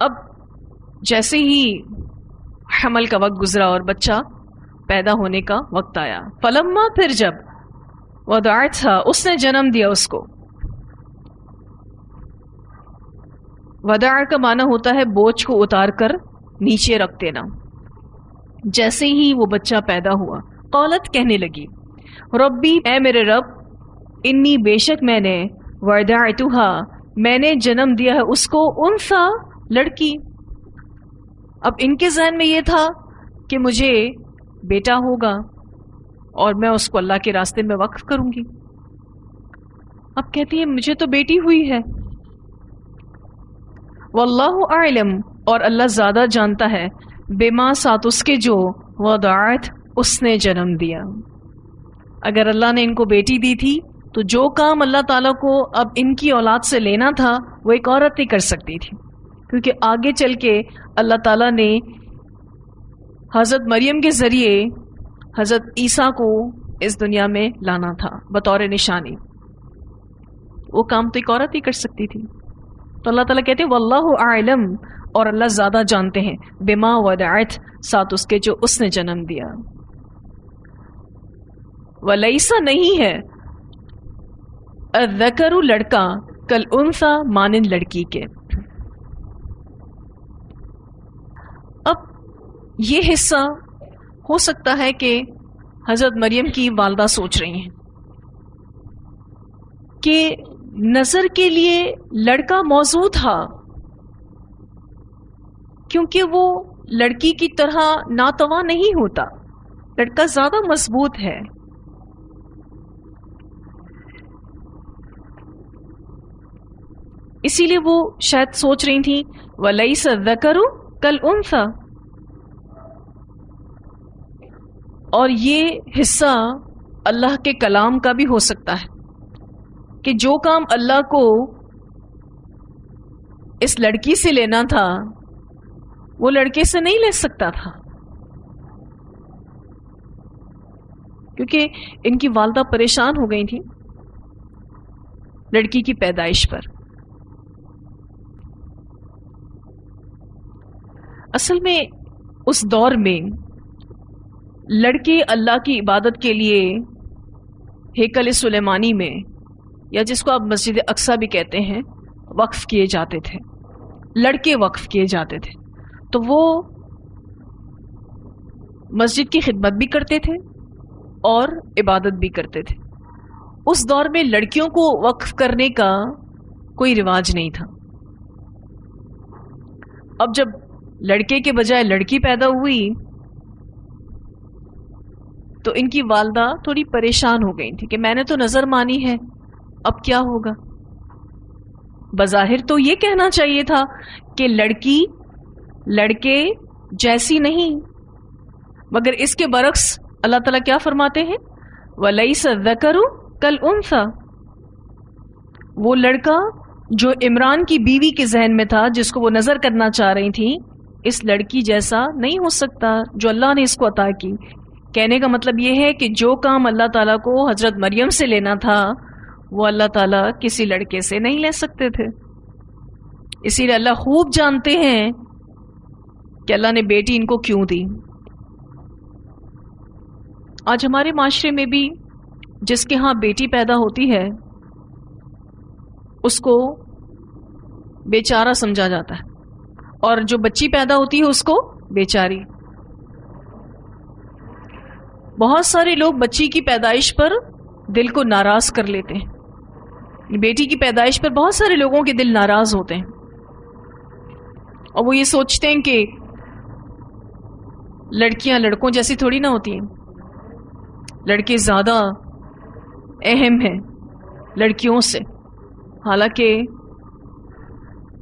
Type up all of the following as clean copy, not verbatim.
اب جیسے ہی حمل کا وقت گزرا اور بچہ پیدا ہونے کا وقت آیا، فلما پھر جب وضعتھا اس نے جنم دیا اس کو. وضع کا معنی ہوتا ہے بوجھ کو اتار کر نیچے رکھ دینا. جیسے ہی وہ بچہ پیدا ہوا، قالت کہنے لگی، ربی اے میرے رب، انی بے شک میں نے، وضعتھا میں نے جنم دیا ہے اس کو، انثى لڑکی. اب ان کے ذہن میں یہ تھا کہ مجھے بیٹا ہوگا اور میں اس کو اللہ کے راستے میں وقف کروں گی. اب کہتی ہے مجھے تو بیٹی ہوئی ہے. واللہ اعلم اور اللہ زیادہ جانتا ہے، بما ساتھ اس کے جو وضعت اس نے جنم دیا. اگر اللہ نے ان کو بیٹی دی تھی تو جو کام اللہ تعالیٰ کو اب ان کی اولاد سے لینا تھا وہ ایک عورت ہی کر سکتی تھی، کیونکہ آگے چل کے اللہ تعالیٰ نے حضرت مریم کے ذریعے حضرت عیسیٰ کو اس دنیا میں لانا تھا بطور نشانی. وہ کام تو ایک عورت ہی کر سکتی تھی. تو اللہ تعالیٰ کہتے ہیں واللہ اعلم اور اللہ زیادہ جانتے ہیں، بما وضعت ساتھ اس کے جو اس نے جنم دیا. ولیسا نہیں ہے، الذکر لڑکا، کل انثی مانند لڑکی کے. اب یہ حصہ ہو سکتا ہے کہ حضرت مریم کی والدہ سوچ رہی ہیں کہ نظر کے لیے لڑکا موزوں تھا، کیونکہ وہ لڑکی کی طرح ناتواں نہیں ہوتا، لڑکا زیادہ مضبوط ہے. اسی لیے وہ شاید سوچ رہی تھی وَلَيْسَ الذَّكَرُ كَالْأُنثَى. اور یہ حصہ اللہ کے کلام کا بھی ہو سکتا ہے کہ جو کام اللہ کو اس لڑکی سے لینا تھا وہ لڑکے سے نہیں لے سکتا تھا، کیونکہ ان کی والدہ پریشان ہو گئی تھی لڑکی کی پیدائش پر. اصل میں اس دور میں لڑکے اللہ کی عبادت کے لیے ہیکل سلیمانی میں، یا جس کو آپ مسجد اقصی بھی کہتے ہیں، وقف کیے جاتے تھے. لڑکے وقف کیے جاتے تھے تو وہ مسجد کی خدمت بھی کرتے تھے اور عبادت بھی کرتے تھے. اس دور میں لڑکیوں کو وقف کرنے کا کوئی رواج نہیں تھا. اب جب لڑکے کے بجائے لڑکی پیدا ہوئی تو ان کی والدہ تھوڑی پریشان ہو گئی تھی کہ میں نے تو نظر مانی ہے، اب کیا ہوگا. بظاہر تو یہ کہنا چاہیے تھا کہ لڑکی لڑکے جیسی نہیں، مگر اس کے برعکس اللہ تعالیٰ کیا فرماتے ہیں وَلَيْسَ الذَّكَرُ كَالْأُنثَى. وہ لڑکا جو عمران کی بیوی کے ذہن میں تھا، جس کو وہ نظر کرنا چاہ رہی تھی، اس لڑکی جیسا نہیں ہو سکتا جو اللہ نے اس کو عطا کی. کہنے کا مطلب یہ ہے کہ جو کام اللہ تعالیٰ کو حضرت مریم سے لینا تھا وہ اللہ تعالیٰ کسی لڑکے سے نہیں لے سکتے تھے. اسی لیے اللہ خوب جانتے ہیں کہ اللہ نے بیٹی ان کو کیوں دی. آج ہمارے معاشرے میں بھی جس کے ہاں بیٹی پیدا ہوتی ہے اس کو بیچارہ سمجھا جاتا ہے، اور جو بچی پیدا ہوتی ہے اس کو بیچاری. بہت سارے لوگ بچی کی پیدائش پر دل کو ناراض کر لیتے ہیں. بیٹی کی پیدائش پر بہت سارے لوگوں کے دل ناراض ہوتے ہیں اور وہ یہ سوچتے ہیں کہ لڑکیاں لڑکوں جیسی تھوڑی نہ ہوتی ہیں، لڑکے زیادہ اہم ہیں لڑکیوں سے. حالانکہ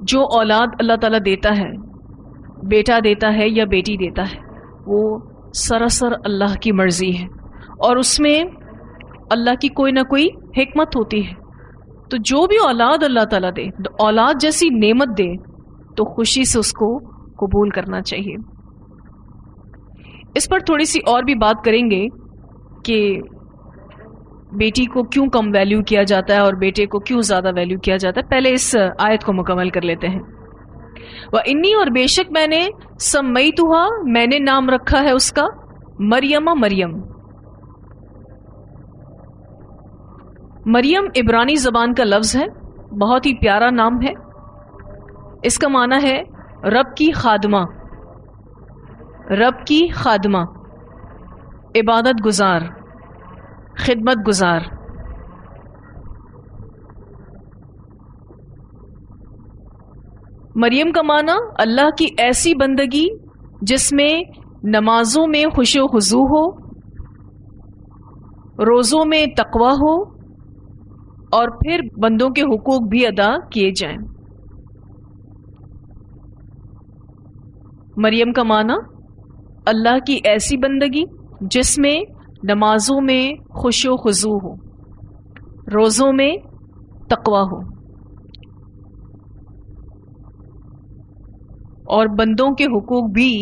جو اولاد اللہ تعالیٰ دیتا ہے، بیٹا دیتا ہے یا بیٹی دیتا ہے، وہ سراسر اللہ کی مرضی ہے اور اس میں اللہ کی کوئی نہ کوئی حکمت ہوتی ہے. تو جو بھی اولاد اللہ تعالیٰ دے، اولاد جیسی نعمت دے، تو خوشی سے اس کو قبول کرنا چاہیے. اس پر تھوڑی سی اور بھی بات کریں گے کہ بیٹی کو کیوں کم ویلیو کیا جاتا ہے اور بیٹے کو کیوں زیادہ ویلیو کیا جاتا ہے. پہلے اس آیت کو مکمل کر لیتے ہیں. وَإِنِّي اور بے شک میں نے سمیتها میں نے نام رکھا ہے اس کا مریم مریم. مریم عبرانی زبان کا لفظ ہے، بہت ہی پیارا نام ہے. اس کا معنی ہے رب کی خادمہ، رب کی خادمہ، عبادت گزار، خدمت گزار. مریم کا معنی اللہ کی ایسی بندگی جس میں نمازوں میں خشوع و خضوع ہو، روزوں میں تقوی ہو، اور پھر بندوں کے حقوق بھی ادا کیے جائیں. مریم کا معنی اللہ کی ایسی بندگی جس میں نمازوں میں خشوع و خضوع ہو، روزوں میں تقوی ہو، اور بندوں کے حقوق بھی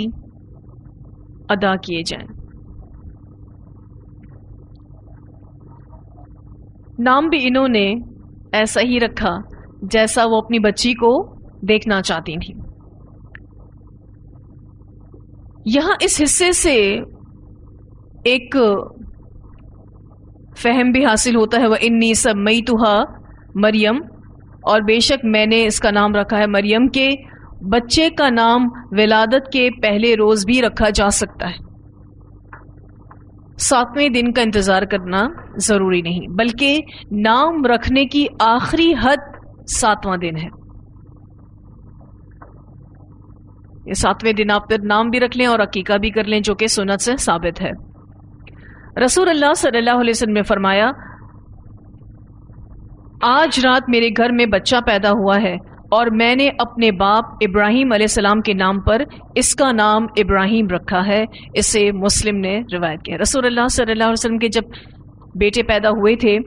ادا کیے جائیں. نام بھی انہوں نے ایسا ہی رکھا جیسا وہ اپنی بچی کو دیکھنا چاہتی تھیں. یہاں اس حصے سے ایک فہم بھی حاصل ہوتا ہے وَإِنِّي سَمَّيْتُهَا مریم، اور بے شک میں نے اس کا نام رکھا ہے مریم. کے بچے کا نام ولادت کے پہلے روز بھی رکھا جا سکتا ہے. 7ویں دن کا انتظار کرنا ضروری نہیں، بلکہ نام رکھنے کی آخری حد 7واں دن ہے. یہ 7ویں دن آپ پھر نام بھی رکھ لیں اور عقیقہ بھی کر لیں، جو کہ سنت سے ثابت ہے. رسول اللہ صلی اللہ علیہ وسلم نے فرمایا، آج رات میرے گھر میں بچہ پیدا ہوا ہے اور میں نے اپنے باپ ابراہیم علیہ السلام کے نام پر اس کا نام ابراہیم رکھا ہے. اسے مسلم نے روایت کیا. رسول اللہ صلی اللہ علیہ وسلم کے جب بیٹے پیدا ہوئے تھے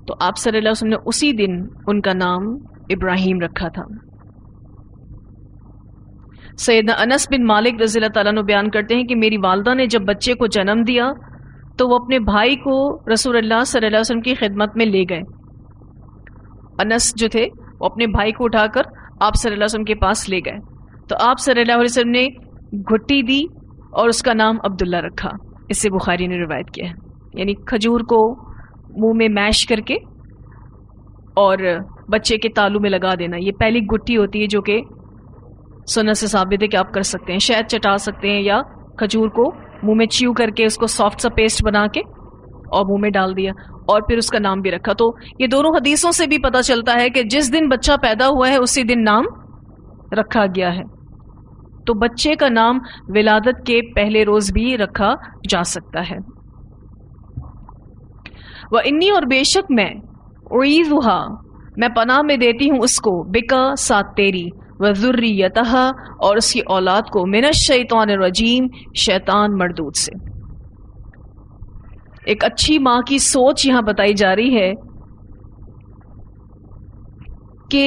تو آپ صلی اللہ علیہ وسلم نے اسی دن ان کا نام ابراہیم رکھا تھا. سیدنا انس بن مالک رضی اللہ تعالیٰ عنہ بیان کرتے ہیں کہ میری والدہ نے جب بچے کو جنم دیا تو وہ اپنے بھائی کو رسول اللہ صلی اللہ علیہ وسلم کی خدمت میں لے گئے. انس جو تھے وہ اپنے بھائی کو اٹھا کر آپ صلی اللہ علیہ وسلم کے پاس لے گئے تو آپ صلی اللہ علیہ وسلم نے گھٹی دی اور اس کا نام عبداللہ رکھا. اس سے بخاری نے روایت کیا ہے. یعنی کھجور کو منہ میں میش کر کے اور بچے کے تالو میں لگا دینا، یہ پہلی گٹی ہوتی ہے جو کہ سنت سے ثابت ہے کہ آپ کر سکتے ہیں. شہد چٹا سکتے ہیں یا کھجور کو منہ میں چیو کر کے اس کو سافٹ سا پیسٹ بنا کے اور منہ میں ڈال دیا اور پھر اس کا نام بھی رکھا. تو یہ دونوں حدیثوں سے بھی پتہ چلتا ہے کہ جس دن بچہ پیدا ہوا ہے اسی دن نام رکھا گیا ہے. تو بچے کا نام ولادت کے پہلے روز بھی رکھا جا سکتا ہے. وَإِنِّي اور بے شک میں اعیذها میں پناہ میں دیتی ہوں اس کو بکا ساتھ تیری وذریتها اور اس کی اولاد کو من الشیطان الرجیم شیطان مردود سے. ایک اچھی ماں کی سوچ یہاں بتائی جا رہی ہے کہ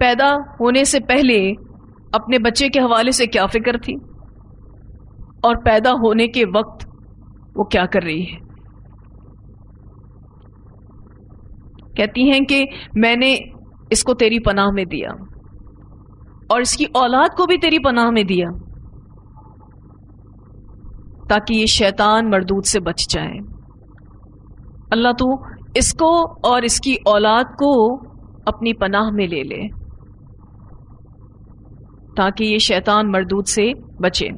پیدا ہونے سے پہلے اپنے بچے کے حوالے سے کیا فکر تھی اور پیدا ہونے کے وقت وہ کیا کر رہی ہے. کہتی ہیں کہ میں نے اس کو تیری پناہ میں دیا اور اس کی اولاد کو بھی تیری پناہ میں دیا تاکہ یہ شیطان مردود سے بچ جائے. اللہ تو اس کو اور اس کی اولاد کو اپنی پناہ میں لے لے تاکہ یہ شیطان مردود سے بچے.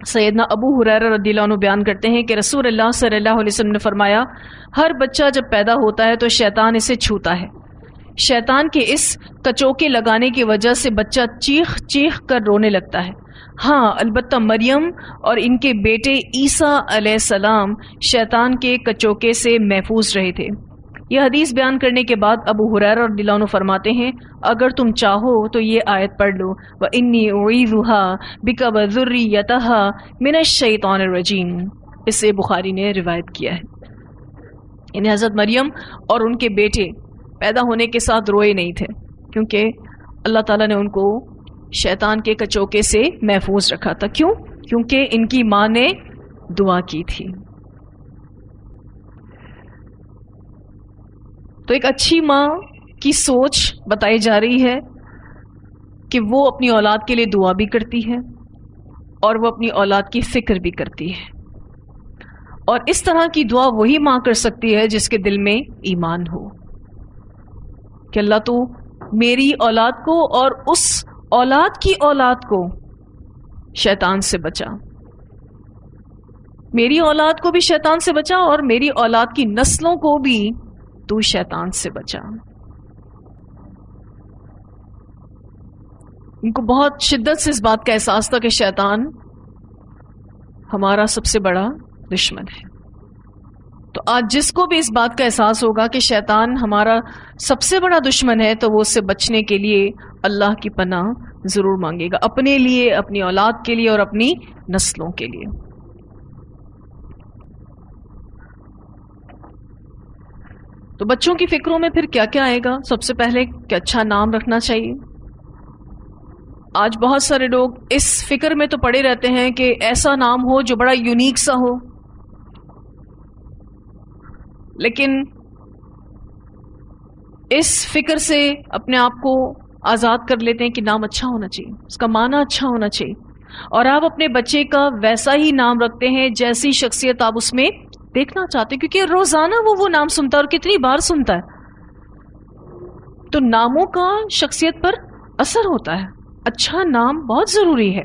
سیدنا ابو ہریرہ رضی اللہ عنہ بیان کرتے ہیں کہ رسول اللہ صلی اللہ علیہ وسلم نے فرمایا، ہر بچہ جب پیدا ہوتا ہے تو شیطان اسے چھوتا ہے. شیطان کے اس کچوکے لگانے کی وجہ سے بچہ چیخ چیخ کر رونے لگتا ہے. ہاں البتہ مریم اور ان کے بیٹے عیسیٰ علیہ السلام شیطان کے کچوکے سے محفوظ رہے تھے. یہ حدیث بیان کرنے کے بعد ابو ہریرہ رضی اللہ عنہ فرماتے ہیں، اگر تم چاہو تو یہ آیت پڑھ لو، وَإِنِّي أُعِيذُهَا بِكَ وَذُرِّيَّتَهَا مِنَ الشَّيْطَانِ الرَّجِيمِ. اس سے بخاری نے روایت کیا ہے. یعنی حضرت مریم اور ان کے بیٹے پیدا ہونے کے ساتھ روئے نہیں تھے کیونکہ اللہ تعالیٰ نے ان کو شیطان کے کچوکے سے محفوظ رکھا تھا. کیوں؟ کیونکہ ان کی ماں نے دعا کی تھی. تو ایک اچھی ماں کی سوچ بتائی جا رہی ہے کہ وہ اپنی اولاد کے لیے دعا بھی کرتی ہے اور وہ اپنی اولاد کی فکر بھی کرتی ہے. اور اس طرح کی دعا وہی ماں کر سکتی ہے جس کے دل میں ایمان ہو کہ اللہ تو میری اولاد کو اور اس اولاد کی اولاد کو شیطان سے بچا، میری اولاد کو بھی شیطان سے بچا اور میری اولاد کی نسلوں کو بھی تو شیطان سے بچا. ان کو بہت شدت سے اس بات کا احساس تھا کہ شیطان ہمارا سب سے بڑا دشمن ہے. تو آج جس کو بھی اس بات کا احساس ہوگا کہ شیطان ہمارا سب سے بڑا دشمن ہے تو وہ اس سے بچنے کے لیے اللہ کی پناہ ضرور مانگے گا، اپنے لیے، اپنی اولاد کے لیے اور اپنی نسلوں کے لیے. تو بچوں کی فکروں میں پھر کیا کیا آئے گا؟ سب سے پہلے کہ اچھا نام رکھنا چاہیے. آج بہت سارے لوگ اس فکر میں تو پڑے رہتے ہیں کہ ایسا نام ہو جو بڑا یونیک سا ہو، لیکن اس فکر سے اپنے آپ کو آزاد کر لیتے ہیں کہ نام اچھا ہونا چاہیے، اس کا معنی اچھا ہونا چاہیے، اور آپ اپنے بچے کا ویسا ہی نام رکھتے ہیں جیسی شخصیت آپ اس میں دیکھنا چاہتے ہیں، کیونکہ روزانہ وہ نام سنتا ہے اور کتنی بار سنتا ہے. تو ناموں کا شخصیت پر اثر ہوتا ہے. اچھا نام بہت ضروری ہے.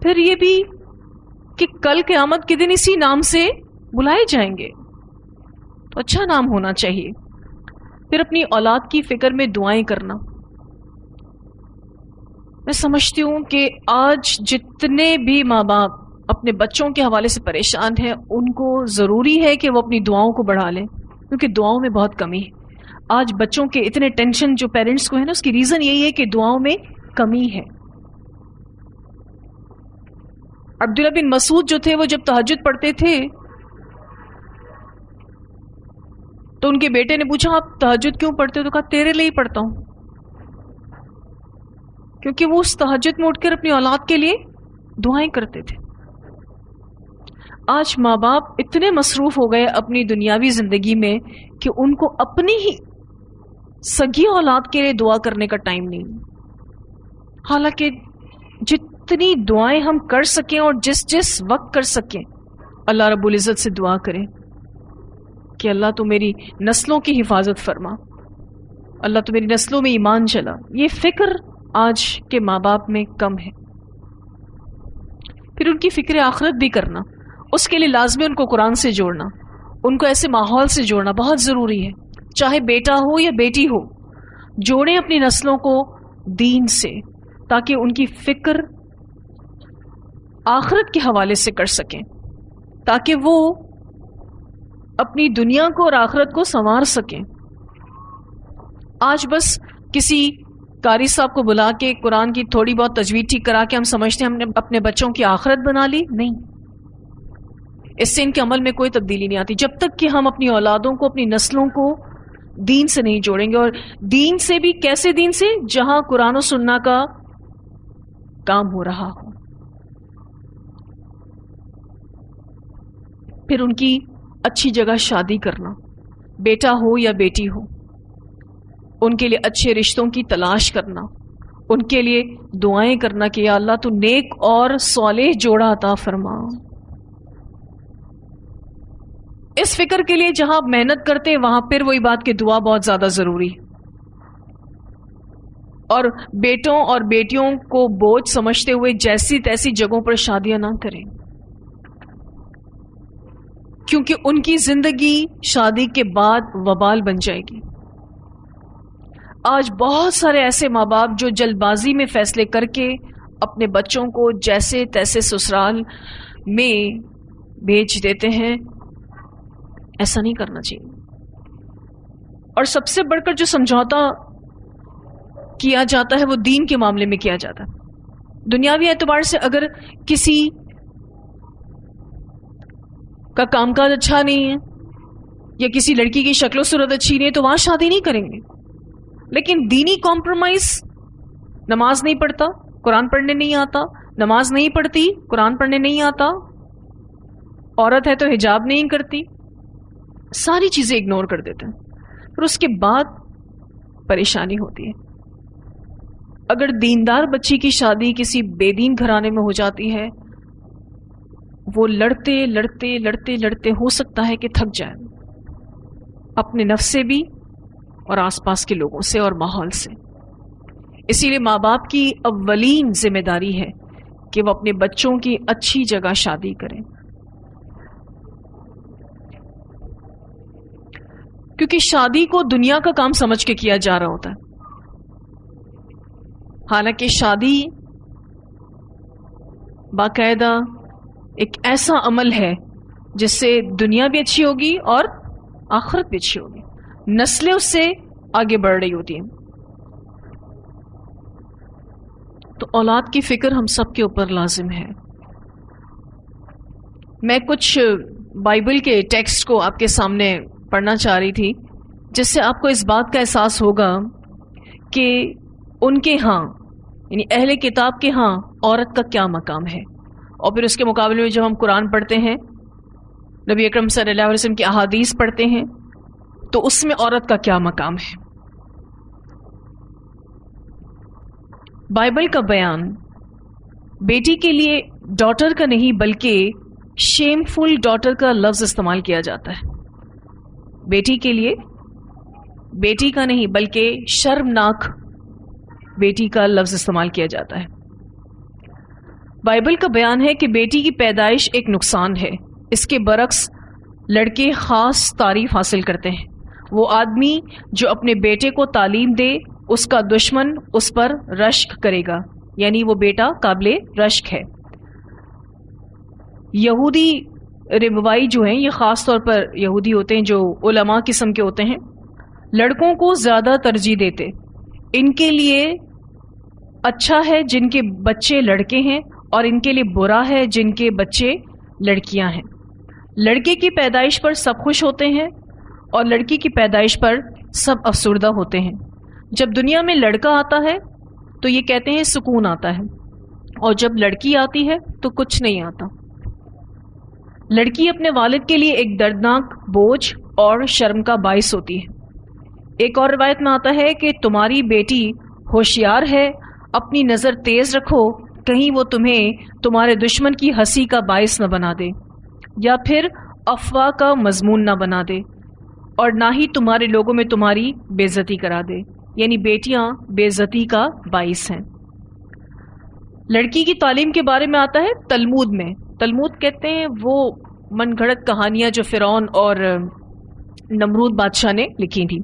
پھر یہ بھی کہ کل قیامت کے دن اسی نام سے بلائے جائیں گے، تو اچھا نام ہونا چاہیے. پھر اپنی اولاد کی فکر میں دعائیں کرنا. میں سمجھتی ہوں کہ آج جتنے بھی ماں باپ اپنے بچوں کے حوالے سے پریشان ہیں ان کو ضروری ہے کہ وہ اپنی دعاؤں کو بڑھا لیں، کیونکہ دعاؤں میں بہت کمی ہے. آج بچوں کے اتنے ٹینشن جو پیرنٹس کو ہے نا، اس کی ریزن یہی ہے کہ دعاؤں میں کمی ہے. عبداللہ بن مسعود جو تھے وہ جب تہجد پڑھتے تھے تو ان کے بیٹے نے پوچھا آپ تہجد کیوں پڑھتے ہو؟ تو کہا تیرے لیے ہی پڑھتا ہوں، کیونکہ وہ اس تہجد میں اٹھ کر اپنی اولاد کے لیے دعائیں کرتے تھے. آج ماں باپ اتنے مصروف ہو گئے اپنی دنیاوی زندگی میں کہ ان کو اپنی ہی سگی اولاد کے لیے دعا کرنے کا ٹائم نہیں. حالانکہ جتنی دعائیں ہم کر سکیں اور جس وقت کر سکیں اللہ رب العزت سے دعا کریں کہ اللہ تو میری نسلوں کی حفاظت فرما، اللہ تو میری نسلوں میں ایمان چلا. یہ فکر آج کے ماں باپ میں کم ہے. پھر ان کی فکر آخرت بھی کرنا، اس کے لیے لازمی ان کو قرآن سے جوڑنا، ان کو ایسے ماحول سے جوڑنا بہت ضروری ہے. چاہے بیٹا ہو یا بیٹی ہو، جوڑیں اپنی نسلوں کو دین سے تاکہ ان کی فکر آخرت کے حوالے سے کر سکیں، تاکہ وہ اپنی دنیا کو اور آخرت کو سنوار سکیں. آج بس کسی قاری صاحب کو بلا کے قرآن کی تھوڑی بہت تجوید ٹھیک کرا کے ہم سمجھتے ہیں ہم نے اپنے بچوں کی آخرت بنا لی. نہیں، اس سے ان کے عمل میں کوئی تبدیلی نہیں آتی جب تک کہ ہم اپنی اولادوں کو، اپنی نسلوں کو دین سے نہیں جوڑیں گے. اور دین سے بھی کیسے دین سے؟ جہاں قرآن و سننا کا کام ہو رہا ہو. پھر ان کی اچھی جگہ شادی کرنا، بیٹا ہو یا بیٹی ہو، ان کے لیے اچھے رشتوں کی تلاش کرنا، ان کے لیے دعائیں کرنا کہ یا اللہ تو نیک اور صالح جوڑا عطا فرما. اس فکر کے لیے جہاں آپ محنت کرتے ہیں وہاں پھر وہی بات کہ دعا بہت زیادہ ضروری. اور بیٹوں اور بیٹیوں کو بوجھ سمجھتے ہوئے جیسی تیسی جگہوں پر شادیاں نہ کریں، کیونکہ ان کی زندگی شادی کے بعد وبال بن جائے گی. آج بہت سارے ایسے ماں باپ جو جلد بازی میں فیصلے کر کے اپنے بچوں کو جیسے تیسے سسرال میں بھیج دیتے ہیں. ایسا نہیں کرنا چاہیے. اور سب سے بڑھ کر جو سمجھوتا کیا جاتا ہے وہ دین کے معاملے میں کیا جاتا ہے. دنیاوی اعتبار سے اگر کسی کا کام کاج اچھا نہیں ہے یا کسی لڑکی کی شکل و صورت اچھی نہیں ہے تو وہاں شادی نہیں کریں گے. لیکن دینی کمپرومائز، نماز نہیں پڑھتا، قرآن پڑھنے نہیں آتا، نماز نہیں پڑھتی، قرآن پڑھنے نہیں آتا، عورت ہے تو حجاب نہیں کرتی، ساری چیزیں اگنور کر دیتے ہیں، پھر اس کے بعد پریشانی ہوتی ہے۔ اگر دیندار بچی کی شادی کسی بے دین گھرانے میں ہو جاتی ہے، وہ لڑتے لڑتے لڑتے لڑتے ہو سکتا ہے کہ تھک جائے، اپنے نفس سے بھی اور آس پاس کے لوگوں سے اور ماحول سے۔ اسی لیے ماں باپ کی اولین ذمہ داری ہے کہ وہ اپنے بچوں کی اچھی جگہ شادی کریں، کیونکہ شادی کو دنیا کا کام سمجھ کے کیا جا رہا ہوتا ہے، حالانکہ شادی باقاعدہ ایک ایسا عمل ہے جس سے دنیا بھی اچھی ہوگی اور آخرت بھی اچھی ہوگی، نسلیں اس سے آگے بڑھ رہی ہوتی ہیں۔ تو اولاد کی فکر ہم سب کے اوپر لازم ہے۔ میں کچھ بائبل کے ٹیکسٹ کو آپ کے سامنے پڑھنا چاہ رہی تھی، جس سے آپ کو اس بات کا احساس ہوگا کہ ان کے ہاں یعنی اہل کتاب کے ہاں عورت کا کیا مقام ہے، اور پھر اس کے مقابلے میں جب ہم قرآن پڑھتے ہیں، نبی اکرم صلی اللہ علیہ وسلم کی احادیث پڑھتے ہیں، تو اس میں عورت کا کیا مقام ہے۔ بائبل کا بیان بیٹی کے لیے ڈاٹر کا نہیں بلکہ شیم فل ڈاٹر کا لفظ استعمال کیا جاتا ہے۔ بیٹی کے لیے بیٹی کا نہیں بلکہ شرمناک بیٹی کا لفظ استعمال کیا جاتا ہے۔ بائبل کا بیان ہے کہ بیٹی کی پیدائش ایک نقصان ہے، اس کے برعکس لڑکے خاص تعریف حاصل کرتے ہیں۔ وہ آدمی جو اپنے بیٹے کو تعلیم دے، اس کا دشمن اس پر رشک کرے گا، یعنی وہ بیٹا قابل رشک ہے۔ یہودی ربوائی جو ہیں، یہ خاص طور پر یہودی ہوتے ہیں جو علماء قسم کے ہوتے ہیں، لڑکوں کو زیادہ ترجیح دیتے۔ ان کے لیے اچھا ہے جن کے بچے لڑکے ہیں، اور ان کے لیے برا ہے جن کے بچے لڑکیاں ہیں۔ لڑکے کی پیدائش پر سب خوش ہوتے ہیں اور لڑکی کی پیدائش پر سب افسردہ ہوتے ہیں۔ جب دنیا میں لڑکا آتا ہے تو یہ کہتے ہیں سکون آتا ہے، اور جب لڑکی آتی ہے تو کچھ نہیں آتا۔ لڑکی اپنے والد کے لیے ایک دردناک بوجھ اور شرم کا باعث ہوتی ہے۔ ایک اور روایت میں آتا ہے کہ تمہاری بیٹی ہوشیار ہے، اپنی نظر تیز رکھو، کہیں وہ تمہیں تمہارے دشمن کی ہنسی کا باعث نہ بنا دے، یا پھر افواہ کا مضمون نہ بنا دے، اور نہ ہی تمہارے لوگوں میں تمہاری بے عزتی کرا دے، یعنی بیٹیاں بے عزتی کا باعث ہیں۔ لڑکی کی تعلیم کے بارے میں آتا ہے تلمود میں۔ تلمود کہتے ہیں وہ من گھڑت کہانیاں جو فرعون اور نمرود بادشاہ نے لکھی تھیں۔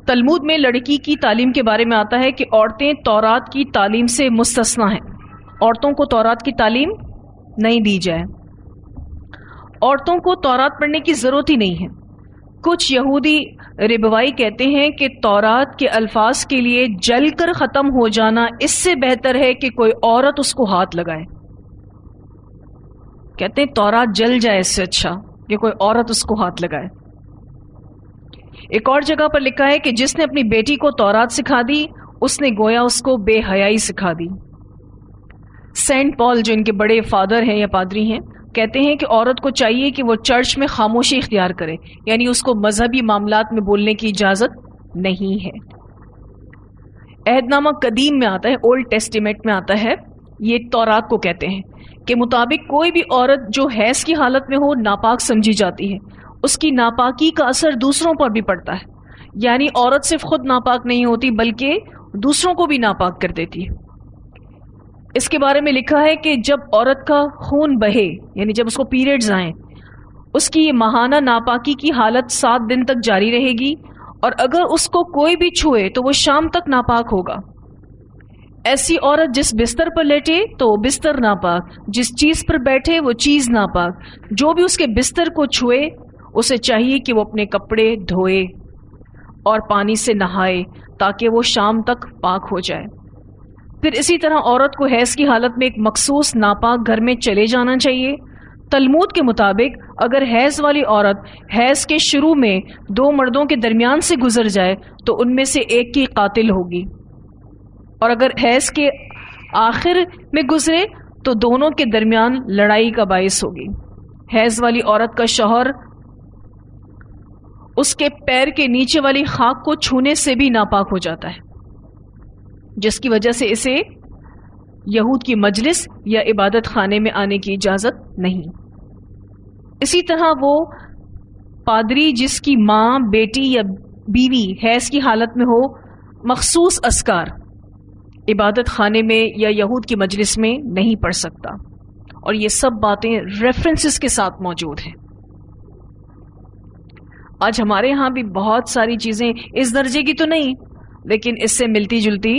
تلمود میں لڑکی کی تعلیم کے بارے میں آتا ہے کہ عورتیں تورات کی تعلیم سے مستثنا ہیں، عورتوں کو تورات کی تعلیم نہیں دی جائے، عورتوں کو تورات پڑھنے کی ضرورت ہی نہیں ہے۔ کچھ یہودی ربوائی کہتے ہیں کہ تورات کے الفاظ کے لیے جل کر ختم ہو جانا اس سے بہتر ہے کہ کوئی عورت اس کو ہاتھ لگائے۔ کہتے ہیں تورات جل جائے اس سے اچھا کہ کوئی عورت اس کو ہاتھ لگائے۔ ایک اور جگہ پر لکھا ہے کہ جس نے اپنی بیٹی کو تورات سکھا دی، اس نے گویا اس کو بے حیائی سکھا دی۔ سینٹ پال جو ان کے بڑے فادر ہیں یا پادری ہیں، کہتے ہیں کہ عورت کو چاہیے کہ وہ چرچ میں خاموشی اختیار کرے، یعنی اس کو مذہبی معاملات میں بولنے کی اجازت نہیں ہے۔ عہد نامہ قدیم میں آتا ہے، اولڈ ٹیسٹیمنٹ میں آتا ہے، یہ تورات کو کہتے ہیں کہ مطابق کوئی بھی عورت جو حیض کی حالت میں ہو ناپاک سمجھی جاتی ہے، اس کی ناپاکی کا اثر دوسروں پر بھی پڑتا ہے، یعنی عورت صرف خود ناپاک نہیں ہوتی بلکہ دوسروں کو بھی ناپاک کر دیتی ہے۔ اس کے بارے میں لکھا ہے کہ جب عورت کا خون بہے، یعنی جب اس کو پیریڈز آئیں، اس کی یہ ماہانہ ناپاکی کی حالت 7 دن تک جاری رہے گی، اور اگر اس کو کوئی بھی چھوئے تو وہ شام تک ناپاک ہوگا۔ ایسی عورت جس بستر پر لیٹے تو بستر ناپاک، جس چیز پر بیٹھے وہ چیز ناپاک، جو بھی اس کے بستر کو چھوئے اسے چاہیے کہ وہ اپنے کپڑے دھوئے اور پانی سے نہائے تاکہ وہ شام تک پاک ہو جائے۔ پھر اسی طرح عورت کو حیض کی حالت میں ایک مخصوص ناپاک گھر میں چلے جانا چاہیے۔ تلمود کے مطابق اگر حیض والی عورت حیض کے شروع میں 2 مردوں کے درمیان سے گزر جائے تو ان میں سے ایک کی قاتل ہوگی، اور اگر حیض کے آخر میں گزرے تو دونوں کے درمیان لڑائی کا باعث ہوگی۔ حیض والی عورت کا شوہر اس کے پیر کے نیچے والی خاک کو چھونے سے بھی ناپاک ہو جاتا ہے، جس کی وجہ سے اسے یہود کی مجلس یا عبادت خانے میں آنے کی اجازت نہیں۔ اسی طرح وہ پادری جس کی ماں، بیٹی یا بیوی حیض کی حالت میں ہو، مخصوص اذکار عبادت خانے میں یا یہود کی مجلس میں نہیں پڑھ سکتا، اور یہ سب باتیں ریفرنسز کے ساتھ موجود ہیں۔ آج ہمارے ہاں بھی بہت ساری چیزیں اس درجے کی تو نہیں، لیکن اس سے ملتی جلتی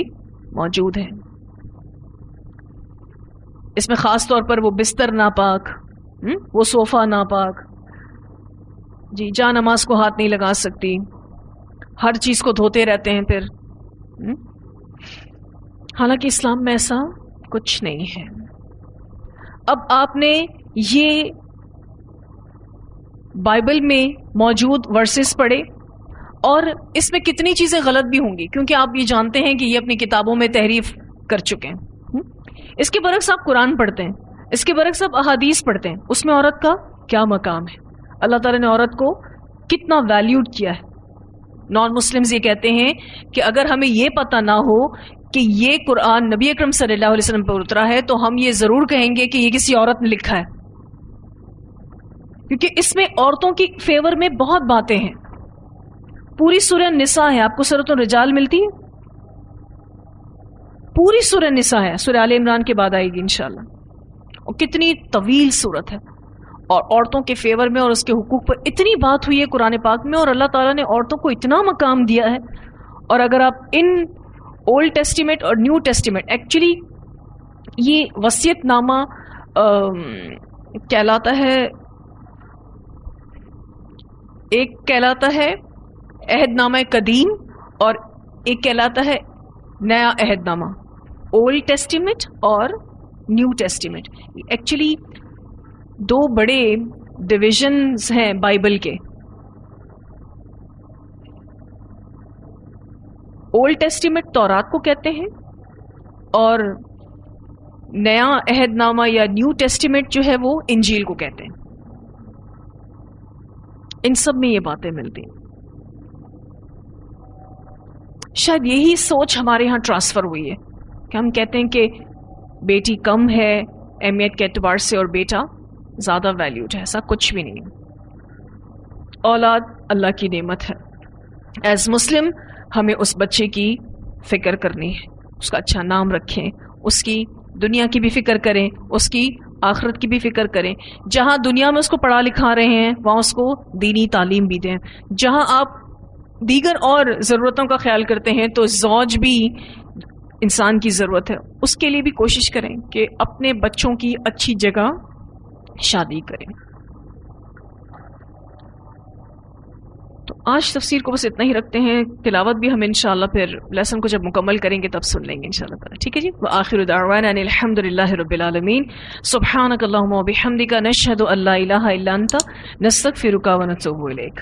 موجود ہیں۔ اس میں خاص طور پر وہ بستر ناپاک، وہ صوفہ ناپاک، جی جا نماز کو ہاتھ نہیں لگا سکتی، ہر چیز کو دھوتے رہتے ہیں پھر، حالانکہ اسلام میں ایسا کچھ نہیں ہے۔ اب آپ نے یہ بائبل میں موجود ورسز پڑھے، اور اس میں کتنی چیزیں غلط بھی ہوں گی، کیونکہ آپ یہ جانتے ہیں کہ یہ اپنی کتابوں میں تحریف کر چکے ہیں۔ اس کے برعکس آپ قرآن پڑھتے ہیں، اس کے برعکس آپ احادیث پڑھتے ہیں، اس میں عورت کا کیا مقام ہے، اللہ تعالیٰ نے عورت کو کتنا ویلیوڈ کیا ہے۔ نان مسلمز یہ کہتے ہیں کہ اگر ہمیں یہ پتہ نہ ہو کہ یہ قرآن نبی اکرم صلی اللہ علیہ وسلم پر اترا ہے، تو ہم یہ ضرور کہیں گے کہ یہ کسی عورت نے لکھا ہے، کیونکہ اس میں عورتوں کی فیور میں بہت باتیں ہیں۔ پوری سورہ نساء ہے، آپ کو سورۃ الرجال ملتی ہے، پوری سورہ نساء ہے، سورہ آل عمران کے بعد آئے گی انشاءاللہ، اور کتنی طویل سورت ہے، اور عورتوں کے فیور میں اور اس کے حقوق پر اتنی بات ہوئی ہے قرآن پاک میں، اور اللہ تعالیٰ نے عورتوں کو اتنا مقام دیا ہے۔ اور اگر آپ ان اولڈ ٹیسٹیمنٹ اور نیو ٹیسٹیمنٹ، ایکچولی یہ وصیت نامہ کہلاتا ہے، ایک کہلاتا ہے عہد نامہ قدیم اور ایک کہلاتا ہے نیا عہد نامہ، اولڈ ٹیسٹیمنٹ اور نیو ٹیسٹیمنٹ۔ ایکچولی دو بڑے ڈویژنز ہیں بائبل کے، اولڈ ٹیسٹیمنٹ تورات کو کہتے ہیں، اور نیا عہد نامہ یا نیو ٹیسٹیمنٹ جو ہے وہ انجیل کو کہتے ہیں۔ ان سب میں یہ باتیں ملتی ہیں۔ شاید یہی سوچ ہمارے ہاں ٹرانسفر ہوئی ہے کہ ہم کہتے ہیں کہ بیٹی کم ہے اہمیت کے اعتبار سے اور بیٹا زیادہ ویلیوڈ ہے۔ ایسا کچھ بھی نہیں ہے، اولاد اللہ کی نعمت ہے۔ ایز مسلم ہمیں اس بچے کی فکر کرنی ہے، اس کا اچھا نام رکھیں، اس کی دنیا کی بھی فکر کریں، اس کی آخرت کی بھی فکر کریں۔ جہاں دنیا میں اس کو پڑھا لکھا رہے ہیں وہاں اس کو دینی تعلیم بھی دیں۔ جہاں آپ دیگر اور ضرورتوں کا خیال کرتے ہیں تو زوج بھی انسان کی ضرورت ہے، اس کے لیے بھی کوشش کریں کہ اپنے بچوں کی اچھی جگہ شادی کریں۔ تو آج تفسیر کو بس اتنا ہی رکھتے ہیں، تلاوت بھی ہم انشاءاللہ پھر لیسن کو جب مکمل کریں گے تب سن لیں گے انشاءاللہ تعالی، ٹھیک ہے جی۔ وآخر دعوانا ان الحمد للہ رب العالمین، سبحانک اللہم وبحمدک، نشہد ان لا الہ الا انت، نستغفرک ونتوب الیک۔